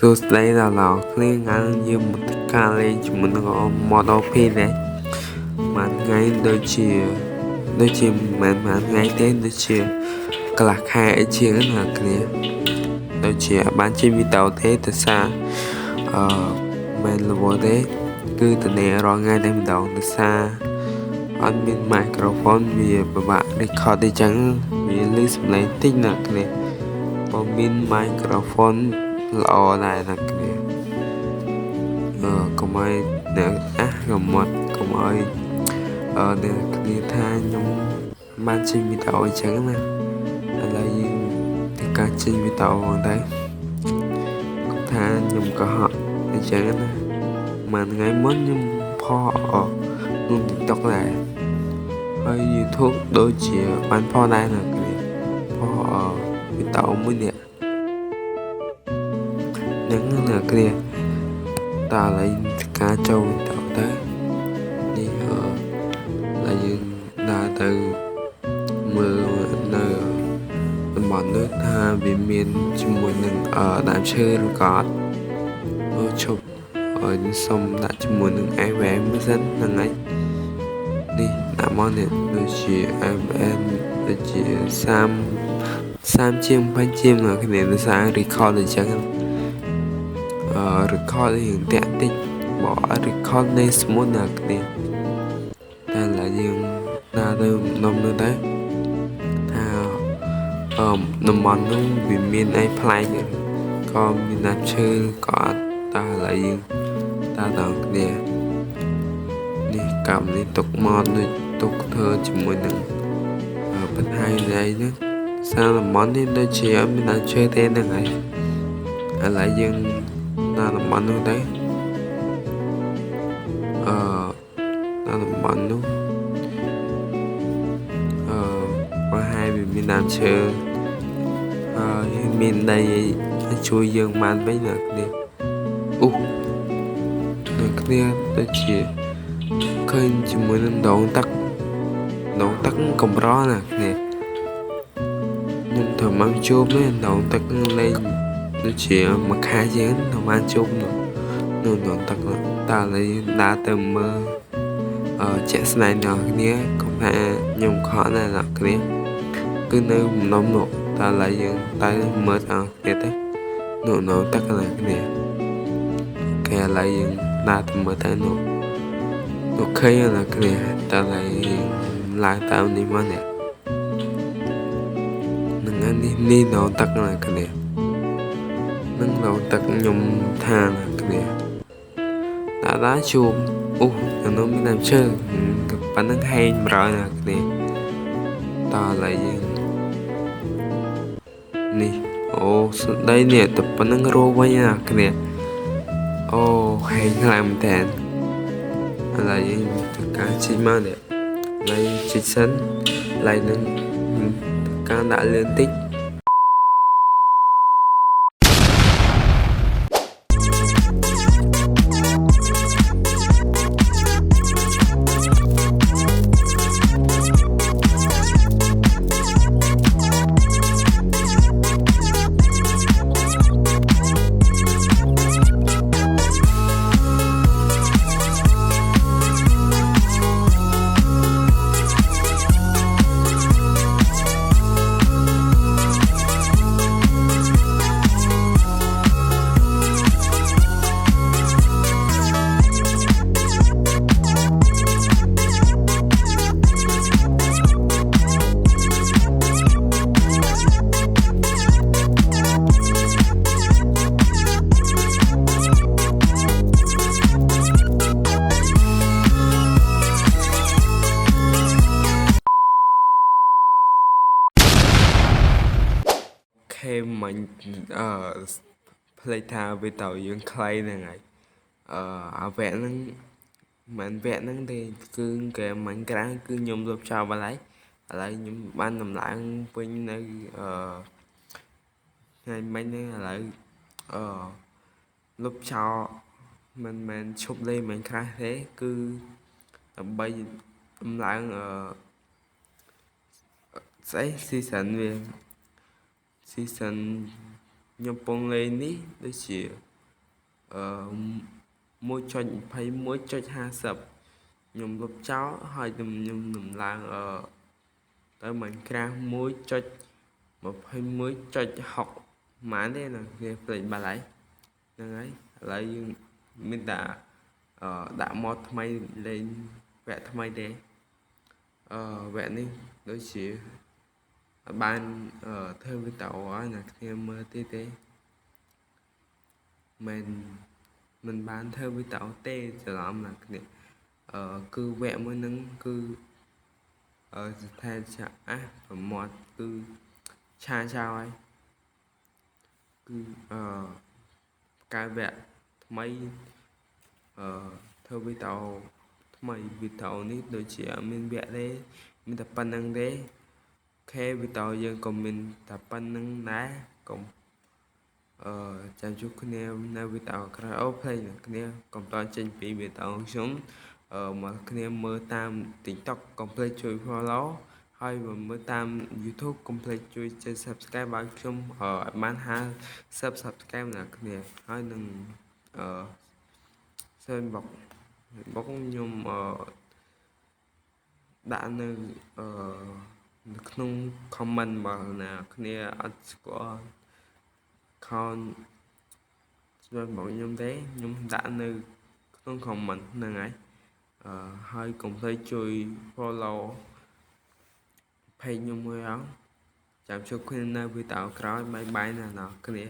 សួស្តីដល់លោកគ្នាថ្ងៃយើងមកធ្វើការលេងជាមួយនឹង Model P ដែរមួយថ្ងៃដូចជាមិនមួយថ្ងៃទេដូចជាកន្លះខែអីជាងណាគ្នាដូចជាបានចេញវីដេអូទេទៅសារមិនលវទេគឺតនេរាល់ថ្ងៃតែម្ដងទៅសារអត់មាន microphone វាពិបាក record អញ្ចឹងវាឮសំឡេងតិចណាគ្នាបើមាន microphone ល្អដែរណាគ្នាកុំឲ្យអ្នកកុំឲ្យអ្នកគ្នាថាខ្ញុំបានចេញវីដេអូអញ្ចឹងណាឥឡូវយើងធ្វើការចេញវីដេអូផងដែរគាត់ថាខ្ញុំកុហកអញ្ចឹងណាមួយថ្ងៃមុនខ្ញុំផុសក្នុង TikTok ដែរហើយ YouTube ដូចជាបានផុសដែរណាគ្នាផុសវីដេអូមួយនេះហ្នឹងណាគ្នាតើឥឡូវការចូលវីដេអូទៅនេះហើយយើងដើរទៅមើលនៅតំបន់នោះថាវាមានជាមួយនឹងដើមឈើឬក៏អត់ឈប់ឲ្យសុំដាក់ជាមួយនឹង IVM មួយសិនហ្នឹងហើយនេះដាក់មកនេះដូចជា IVM ដូចជា30ជាង20ជាងគ្នាដូចសារ record អញ្ចឹងrecord រៀងតាក់តិចបើអត់ record នៃ smooth ណាគ្នាតែឡើយយើងដើរទៅនំនោះដែរថាតំបន់នោះវាមានអីប្លែកក៏មានណាត់ឈើក៏អត់តែឡើយយើងដើរដល់គ្នានេះកម្មនេះទុកមកដូចទុកធ្វើជាមួយនឹងបន្ថែមអីហ្នឹងសារតំបន់នេះដូចជាអត់មានណាត់ឈើទេហ្នឹងហើយឥឡូវយើងដល់តំបន់នោះទៅដល់តំបន់នោះប្រហែលវាមានដើមឈើមានដីជួយយើងបានវិញណាគ្នាអ្នកគ្នាដូចជាឃើញជាមួយនឹងដងទឹកកំរណាគ្នាខ្ញុំត្រូវមកជួបនេះដងទឹកលេងដូចជាមួយខែជាងទៅបានជួបនោះដងទឹកតើឥឡូវដើរទៅមើលជាក់ស្ដែងដល់គ្នាកុំថាខ្ញុំខកណាស់គ្នាគឺនៅបំណុំនោះតើឥឡូវយើងទៅមើលដល់គ្នាទៅនោះទឹកណាគ្នាគេឥឡូវយើងដើរទៅមើលទៅនោះឃើញណាគ្នាតើឥឡូវយើងឡើងតាមនេះមកនេះនឹងនេះដងទឹកណាគ្នានឹងដងទឹកខ្ញុំថាណាគ្នាដើរជួបនៅមានដើមឈើប៉ុណ្ណឹងហែង100ណាគ្នាតើឥឡូវយើងនេះស្ដីនេះតែប៉ុណ្ណឹងរស់វិញណាគ្នាហែងខ្លាំងមែនតើឥឡូវយើងធ្វើការជិះមកនេះឥឡូវជិះសិនឥឡូវនឹងការដាក់លឿនតិចមិញផ្លេចថាវីដេអូយើងខ្លីហ្នឹងហើយអាវគ្គហ្នឹងមិនវគ្គហ្នឹងទេគឺគេមិញក្រៅគឺខ្ញុំលុបចោលបាត់ហើយឥឡូវខ្ញុំបានដំឡើងពេញនៅថ្ងៃមិញហ្នឹងឥឡូវលុបចោលមិនមែនឈប់លេងមិនក្រាស់ទេគឺដើម្បីដំឡើងស្អី season ខ្ញុំពងលេងនេះដូចជា 1.21.50 ខ្ញុំលុបចោលហើយខ្ញុំដំឡើងទៅ Minecraft 1.21.6 ម៉ានទេណាគ្នាភ្លេចបាត់ហើយហ្នឹងហើយឥឡូវយើងមានតែដាក់ mod ថ្មីលេងវគ្គថ្មីទេវគ្គនេះដូចជាអត់បានធ្វើវីដេអូឲ្យអ្នកគ្នាមើលទេមិនបានធ្វើវីដេអូទេច្រឡំអ្នកគ្នាគឺវគ្គមួយហ្នឹងគឺស្ថិតប្រមាត់គឺឆាចោលហើយគឺកាយវគ្គថ្មីធ្វើវីដេអូថ្មីវីដេអូនេះដូចជាអត់មានវគ្គទេមានតែប៉ុណ្្នឹងទេអូខេវីដេអូយើងក៏មានតែប៉ុណ្្នឹងដែរកុំចាំជួបគ្នានៅវីដេអូក្រោយអូភ្លេចអ្នកគ្នាកុំតចេញពីវីដេអូខ្ញុំមកគ្នាមើលតាម TikTok កុំភ្លេចជួយ follow ហើយមើលតាម YouTube កុំភ្លេចជួយចុច Subscribe ឲ្យខ្ញុំឲ្យបាន50 Subscribe អ្នកគ្នាហើយនឹងFacebook ខ្ញុំដាក់នៅក្នុង comment បើណាគ្នាអត់ស្គាល់ account របស់ខ្ញុំទេខ្ញុំដាក់នៅក្នុង comment ហ្នឹងហើយហើយកុំភ្លេចជួយ follow page ខ្ញុំមួយអងចាំជួបគ្នានៅវីដេអូក្រោយបាយបាយណាអ្នកគ្នា